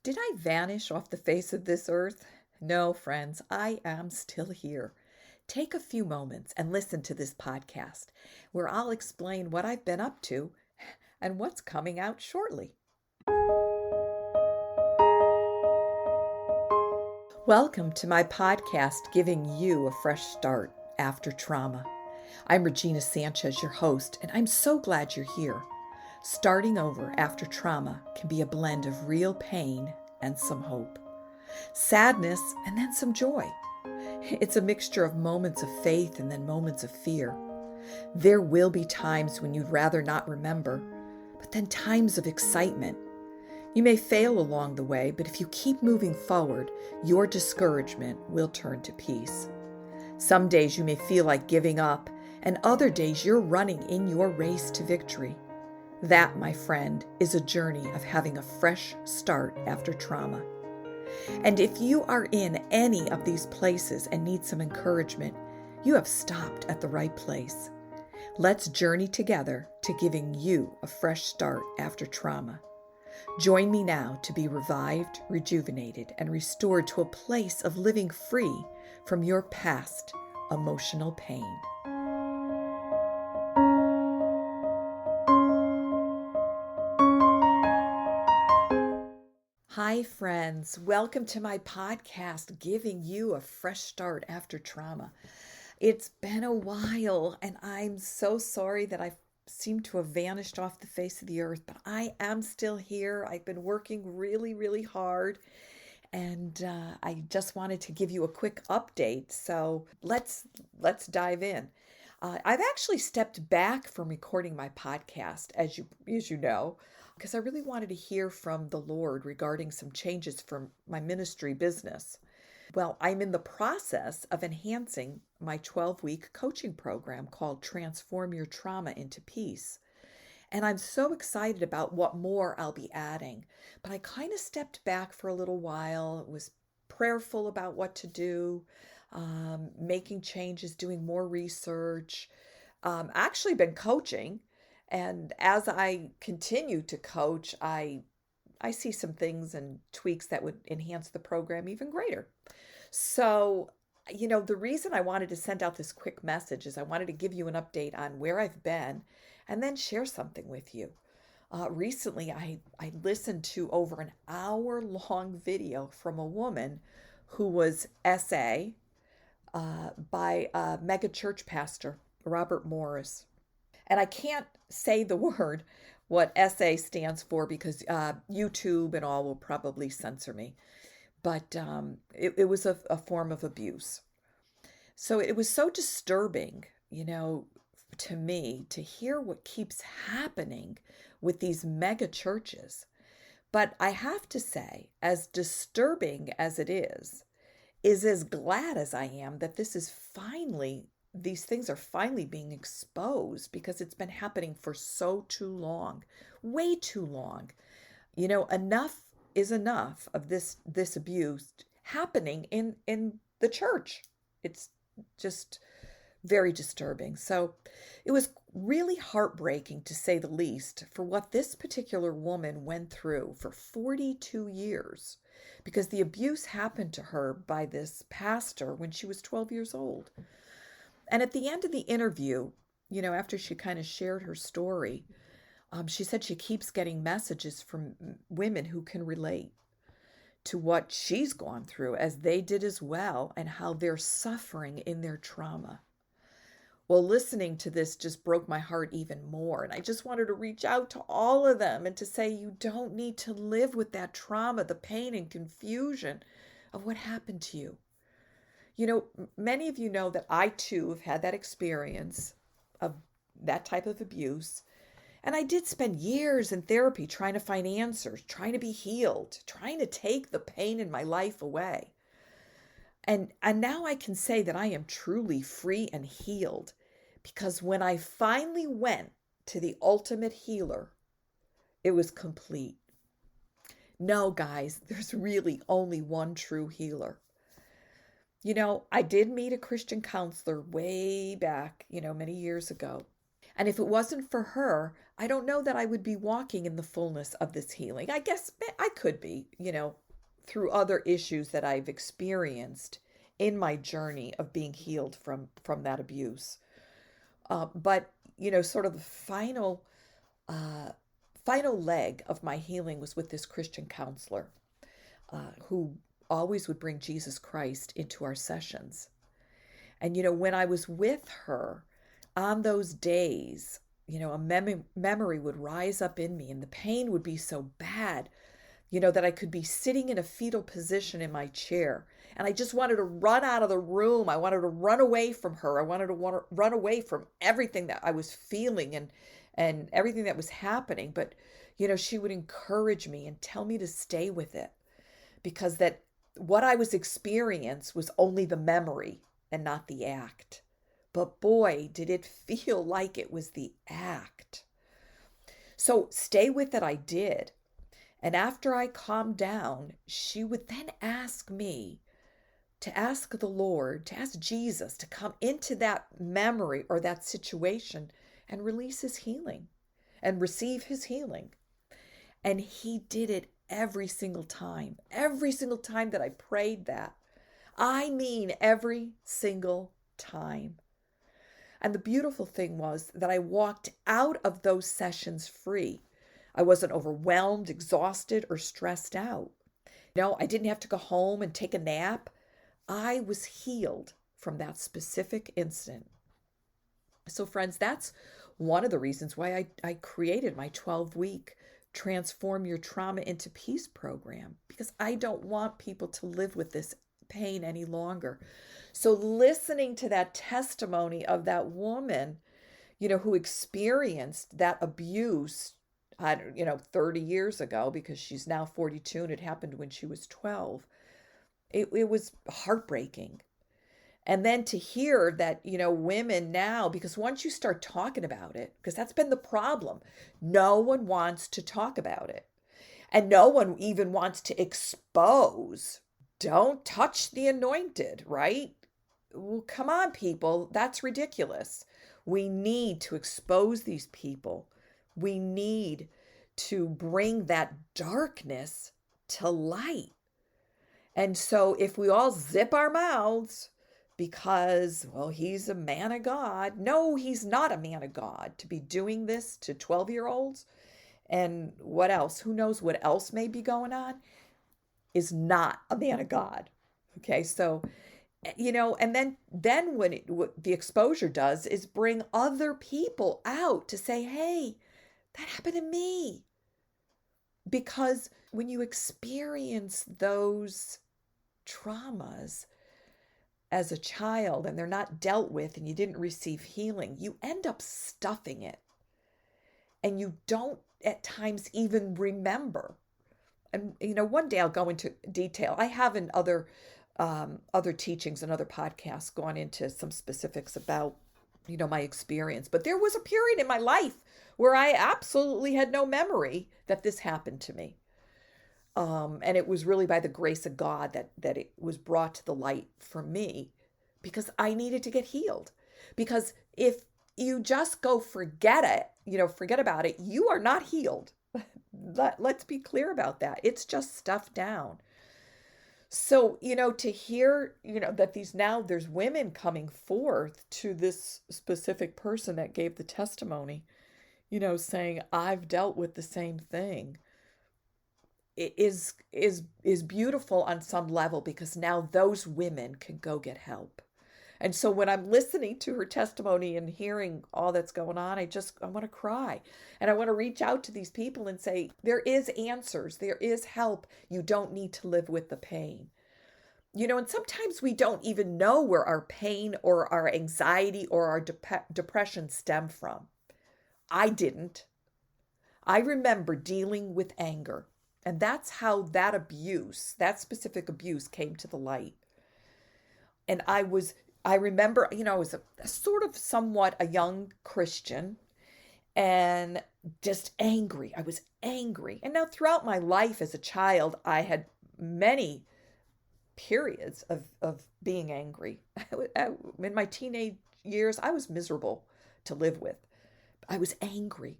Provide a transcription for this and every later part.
Did I vanish off the face of this earth? No, friends, I am still here. Take a few moments and listen to this podcast where I'll explain what I've been up to and what's coming out shortly. Welcome to my podcast, Giving You a Fresh Start After Trauma. I'm Regina Sanchez, your host, and I'm so glad you're here. Starting over after trauma can be a blend of real pain and some hope, sadness and then some joy. It's a mixture of moments of faith and then moments of fear. There will be times when you'd rather not remember, but then times of excitement. You may fail along the way, but if you keep moving forward, your discouragement will turn to peace. Some days you may feel like giving up, and other days you're running in your race to victory. That, my friend, is a journey of having a fresh start after trauma. And if you are in any of these places and need some encouragement, you have stopped at the right place. Let's journey together to giving you a fresh start after trauma. Join me now to be revived, rejuvenated, and restored to a place of living free from your past emotional pain. Hi, friends. Welcome to my podcast, Giving You a Fresh Start After Trauma. It's been a while, and I'm so sorry that I seem to have vanished off the face of the earth, but I am still here. I've been working really, really hard, and I just wanted to give you a quick update. So let's dive in. I've actually stepped back from recording my podcast, as you know, because I really wanted to hear from the Lord regarding some changes for my ministry business. Well, I'm in the process of enhancing my 12-week coaching program called Transform Your Trauma into Peace. And I'm so excited about what more I'll be adding. But I kind of stepped back for a little while, was prayerful about what to do, making changes, doing more research. Actually been coaching. And as I continue to coach, I see some things and tweaks that would enhance the program even greater. So, the reason I wanted to send out this quick message is I wanted to give you an update on where I've been and then share something with you. Recently, I listened to over an hour-long video from a woman who was SA by a mega church pastor, Robert Morris. And I can't say the word what SA stands for because YouTube and all will probably censor me. But it was a form of abuse. So it was so disturbing, to me to hear what keeps happening with these mega churches. But I have to say, as disturbing as it is as glad as I am that these things are finally being exposed because it's been happening for so too long, way too long. Enough is enough of this abuse happening in the church. It's just very disturbing. So it was really heartbreaking, to say the least, for what this particular woman went through for 42 years, because the abuse happened to her by this pastor when she was 12 years old. And at the end of the interview, after she kind of shared her story, she said she keeps getting messages from women who can relate to what she's gone through, as they did as well, and how they're suffering in their trauma. Well, listening to this just broke my heart even more. And I just wanted to reach out to all of them and to say, you don't need to live with that trauma, the pain and confusion of what happened to you. Many of you know that I too have had that experience of that type of abuse. And I did spend years in therapy trying to find answers, trying to be healed, trying to take the pain in my life away. And now I can say that I am truly free and healed, because when I finally went to the ultimate healer, it was complete. No, guys, there's really only one true healer. I did meet a Christian counselor way back, many years ago. And if it wasn't for her, I don't know that I would be walking in the fullness of this healing. I guess I could be, through other issues that I've experienced in my journey of being healed from that abuse. But sort of the uh, final leg of my healing was with this Christian counselor who always would bring Jesus Christ into our sessions. And when I was with her on those days, a memory would rise up in me, and the pain would be so bad, that I could be sitting in a fetal position in my chair. And I just wanted to run out of the room. I wanted to run away from her. I wanted to run away from everything that I was feeling and everything that was happening. But, she would encourage me and tell me to stay with it, because that what I was experiencing was only the memory and not the act. But boy, did it feel like it was the act. So stay with it I did. And after I calmed down, she would then ask me to ask the Lord, to ask Jesus to come into that memory or that situation and release his healing and receive his healing. And he did it every single time that I prayed that. I mean, every single time. And the beautiful thing was that I walked out of those sessions free. I wasn't overwhelmed, exhausted, or stressed out. I didn't have to go home and take a nap. I was healed from that specific incident. So friends, that's one of the reasons why I created my 12-week Transform Your Trauma into Peace program, because I don't want people to live with this pain any longer. So listening to that testimony of that woman, who experienced that abuse, 30 years ago, because she's now 42 and it happened when she was 12, it was heartbreaking. And then to hear that, women now, because once you start talking about it, because that's been the problem, no one wants to talk about it. And no one even wants to expose. Don't touch the anointed, right? Well, come on, people. That's ridiculous. We need to expose these people. We need to bring that darkness to light. And so if we all zip our mouths because, well, he's a man of God. No, he's not a man of God to be doing this to 12-year-olds. And what else? Who knows what else may be going on? Is not a man of God. Okay, so, and then what the exposure does is bring other people out to say, hey, that happened to me. Because when you experience those traumas as a child and they're not dealt with and you didn't receive healing, you end up stuffing it. And you don't at times even remember. And, one day I'll go into detail. I have in other teachings and other podcasts gone into some specifics about, my experience. But there was a period in my life where I absolutely had no memory that this happened to me. And it was really by the grace of God that it was brought to the light for me, because I needed to get healed. Because if you just go forget about it, you are not healed. Let's be clear about that. It's just stuffed down. So, to hear, that there's women coming forth to this specific person that gave the testimony, saying, I've dealt with the same thing. It is beautiful on some level, because now those women can go get help. And so when I'm listening to her testimony and hearing all that's going on, I want to cry. And I want to reach out to these people and say, there is answers. There is help. You don't need to live with the pain. And sometimes we don't even know where our pain or our anxiety or our depression stem from. I didn't. I remember dealing with anger. And that's how that specific abuse came to the light. And I remember, I was a sort of somewhat a young Christian and just angry. I was angry. And now throughout my life as a child, I had many periods of being angry. In my teenage years, I was miserable to live with. I was angry.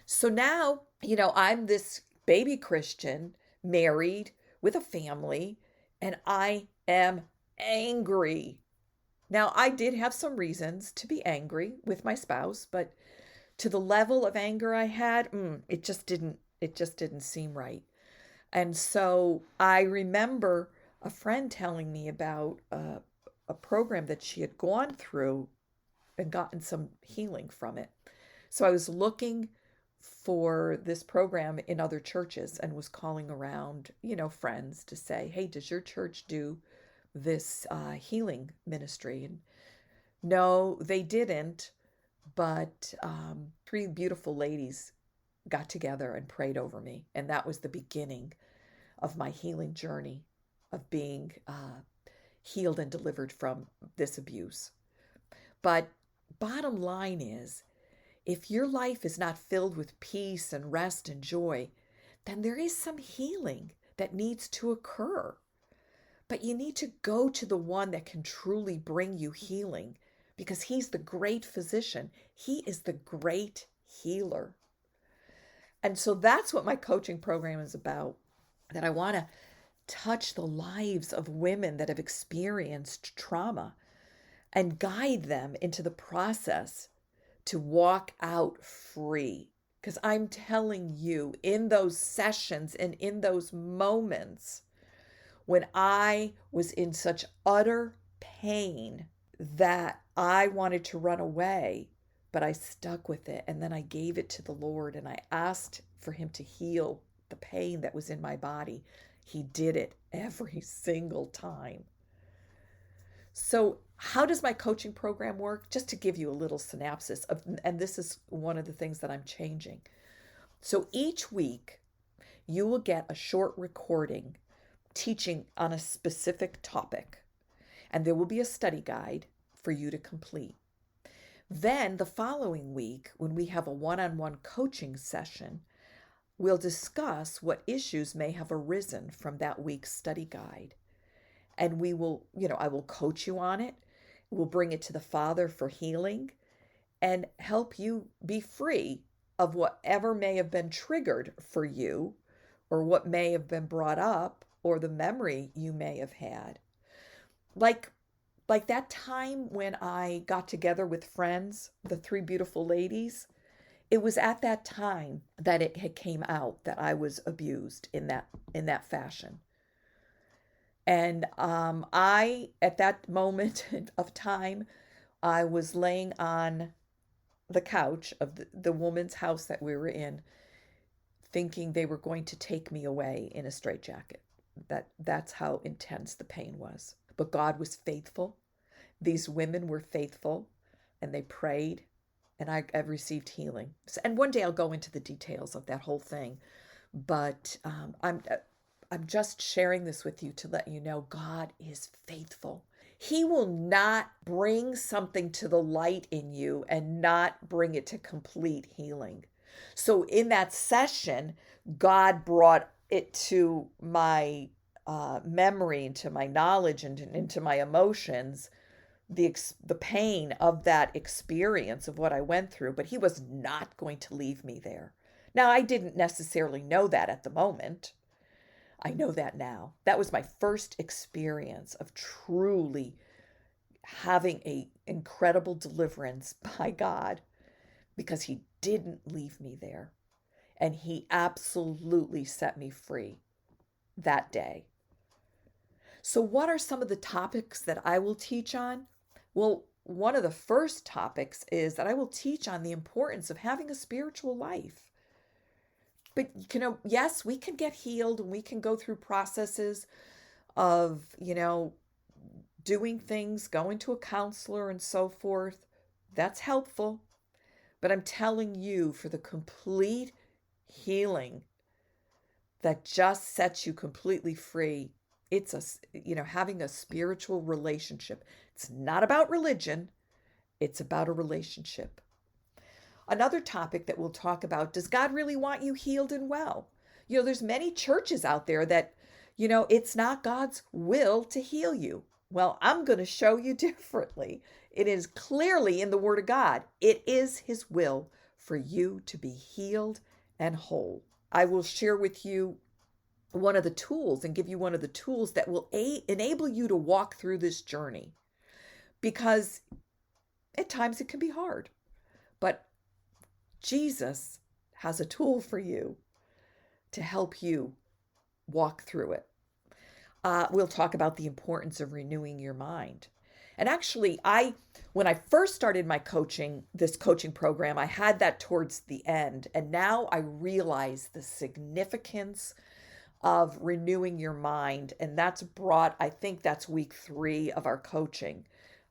So now, I'm this baby Christian, married with a family, and I am angry. Now, I did have some reasons to be angry with my spouse, but to the level of anger I had, it just didn't seem right. And so I remember a friend telling me about a program that she had gone through and gotten some healing from it. So I was looking for this program in other churches and was calling around, friends to say, hey, does your church do this healing ministry? And no, they didn't. But three beautiful ladies got together and prayed over me. And that was the beginning of my healing journey of being healed and delivered from this abuse. But bottom line is, if your life is not filled with peace and rest and joy, then there is some healing that needs to occur. But you need to go to the one that can truly bring you healing, because he's the great physician. He is the great healer. And so that's what my coaching program is about, that I want to touch the lives of women that have experienced trauma and guide them into the process to walk out free. Because I'm telling you, in those sessions and in those moments when I was in such utter pain that I wanted to run away, but I stuck with it. And then I gave it to the Lord and I asked for him to heal the pain that was in my body. He did it every single time. So how does my coaching program work? Just to give you a little synopsis of, and this is one of the things that I'm changing. So each week you will get a short recording teaching on a specific topic, and there will be a study guide for you to complete. Then the following week, when we have a one-on-one coaching session, we'll discuss what issues may have arisen from that week's study guide. And we will, I will coach you on it. We'll bring it to the Father for healing and help you be free of whatever may have been triggered for you, or what may have been brought up, or the memory you may have had. Like that time when I got together with friends, the three beautiful ladies, it was at that time that it had came out that I was abused in that fashion. And I, at that moment of time, I was laying on the couch of the woman's house that we were in, thinking they were going to take me away in a straitjacket. That's how intense the pain was. But God was faithful. These women were faithful, and they prayed, and I've received healing. And one day I'll go into the details of that whole thing. But I'm just sharing this with you to let you know God is faithful. He will not bring something to the light in you and not bring it to complete healing. So in that session, God brought it to my memory, into my knowledge, and into my emotions, the pain of that experience of what I went through, but he was not going to leave me there. Now, I didn't necessarily know that at the moment. I know that now. That was my first experience of truly having an incredible deliverance by God, because he didn't leave me there. And he absolutely set me free that day. So what are some of the topics that I will teach on? Well, one of the first topics is that I will teach on the importance of having a spiritual life. But, yes, we can get healed and we can go through processes of, doing things, going to a counselor and so forth. That's helpful. But I'm telling you, for the complete healing that just sets you completely free, it's having a spiritual relationship. It's not about religion. It's about a relationship. Another topic that we'll talk about, does God really want you healed and well? There's many churches out there that, it's not God's will to heal you. Well, I'm going to show you differently. It is clearly in the Word of God. It is his will for you to be healed and whole. I will share with you one of the tools and give you one of the tools that will enable you to walk through this journey, because at times it can be hard, but Jesus has a tool for you to help you walk through it. We'll talk about the importance of renewing your mind. And actually, when I first started this coaching program, I had that towards the end. And now I realize the significance of renewing your mind. And I think that's week 3 of our coaching,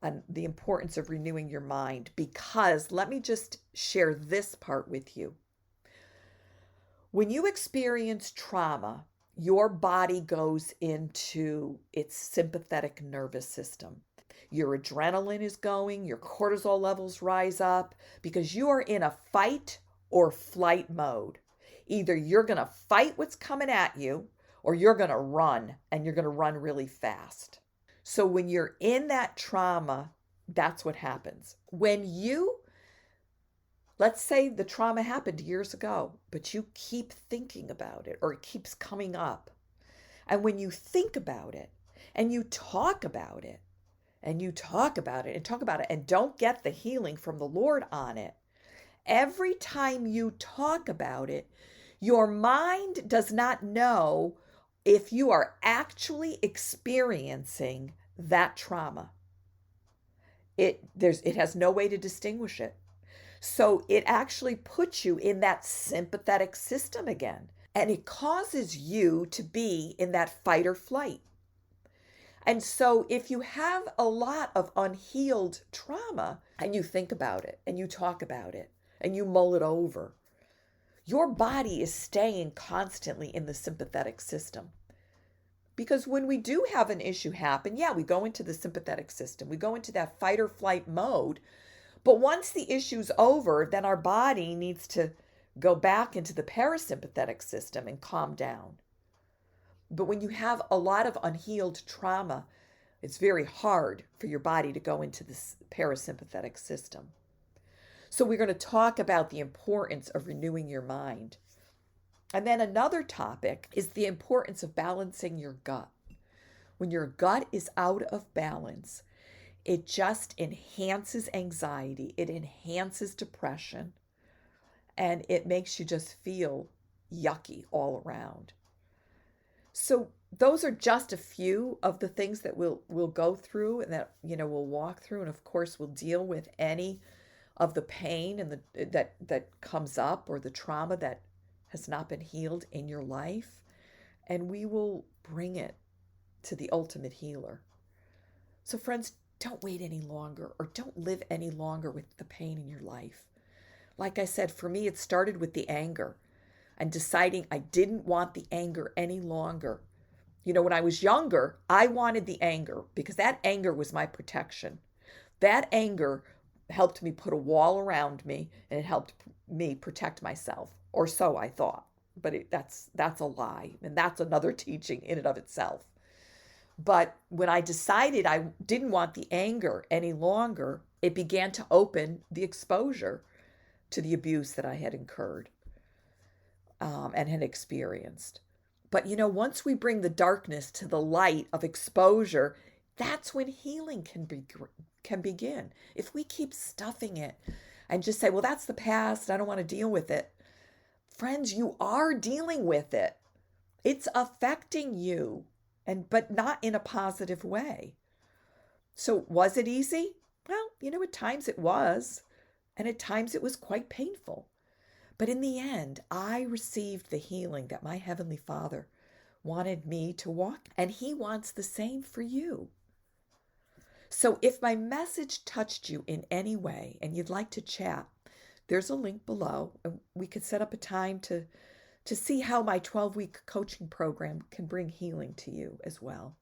and the importance of renewing your mind. Because let me just share this part with you. When you experience trauma, your body goes into its sympathetic nervous system. Your adrenaline is going, your cortisol levels rise up, because you are in a fight or flight mode. Either you're going to fight what's coming at you, or you're going to run, and you're going to run really fast. So when you're in that trauma, that's what happens. Let's say the trauma happened years ago, but you keep thinking about it, or it keeps coming up. And when you think about it, and you talk about it, and you talk about it, and talk about it, and don't get the healing from the Lord on it, every time you talk about it, your mind does not know if you are actually experiencing that trauma. It has no way to distinguish it. So it actually puts you in that sympathetic system again, and it causes you to be in that fight or flight. And so if you have a lot of unhealed trauma, and you think about it, and you talk about it, and you mull it over, your body is staying constantly in the sympathetic system. Because when we do have an issue happen, we go into the sympathetic system. We go into that fight or flight mode. But once the issue's over, then our body needs to go back into the parasympathetic system and calm down. But when you have a lot of unhealed trauma, it's very hard for your body to go into this parasympathetic system. So we're going to talk about the importance of renewing your mind. And then another topic is the importance of balancing your gut. When your gut is out of balance, it just enhances anxiety, it enhances depression, and it makes you just feel yucky all around. So those are just a few of the things that we'll go through, and that we'll walk through, and of course we'll deal with any of the pain and that comes up, or the trauma that has not been healed in your life, and we will bring it to the ultimate healer. So friends, don't wait any longer, or don't live any longer with the pain in your life. Like I said, for me, it started with the anger and deciding I didn't want the anger any longer. When I was younger, I wanted the anger because that anger was my protection. That anger helped me put a wall around me, and it helped me protect myself, or so I thought. But that's a lie, and that's another teaching in and of itself. But when I decided I didn't want the anger any longer, it began to open the exposure to the abuse that I had incurred and had experienced. But once we bring the darkness to the light of exposure, that's when healing can begin. If we keep stuffing it and just say, well, that's the past, I don't want to deal with it. Friends, you are dealing with it. It's affecting you. But not in a positive way. So was it easy? Well, at times it was, and at times it was quite painful. But in the end, I received the healing that my Heavenly Father wanted me to walk, and He wants the same for you. So if my message touched you in any way and you'd like to chat, there's a link below, and we could set up a time to see how my 12-week coaching program can bring healing to you as well.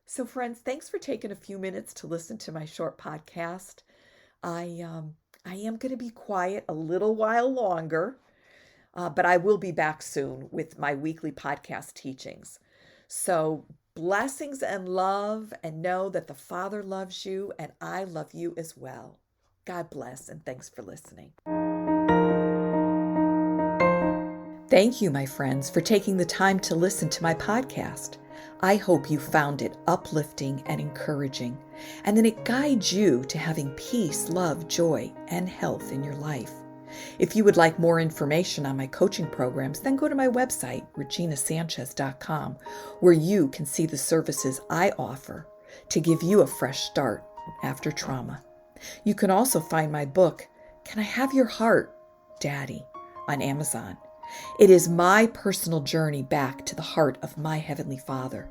So friends, thanks for taking a few minutes to listen to my short podcast. I am going to be quiet a little while longer, but I will be back soon with my weekly podcast teachings. So blessings and love, and know that the Father loves you, and I love you as well. God bless, and thanks for listening. Thank you, my friends, for taking the time to listen to my podcast. I hope you found it uplifting and encouraging, and that it guides you to having peace, love, joy, and health in your life. If you would like more information on my coaching programs, then go to my website, reginasanchez.com, where you can see the services I offer to give you a fresh start after trauma. You can also find my book, Can I Have Your Heart, Daddy, on Amazon. It is my personal journey back to the heart of my Heavenly Father.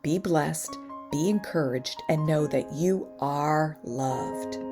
Be blessed, be encouraged, and know that you are loved.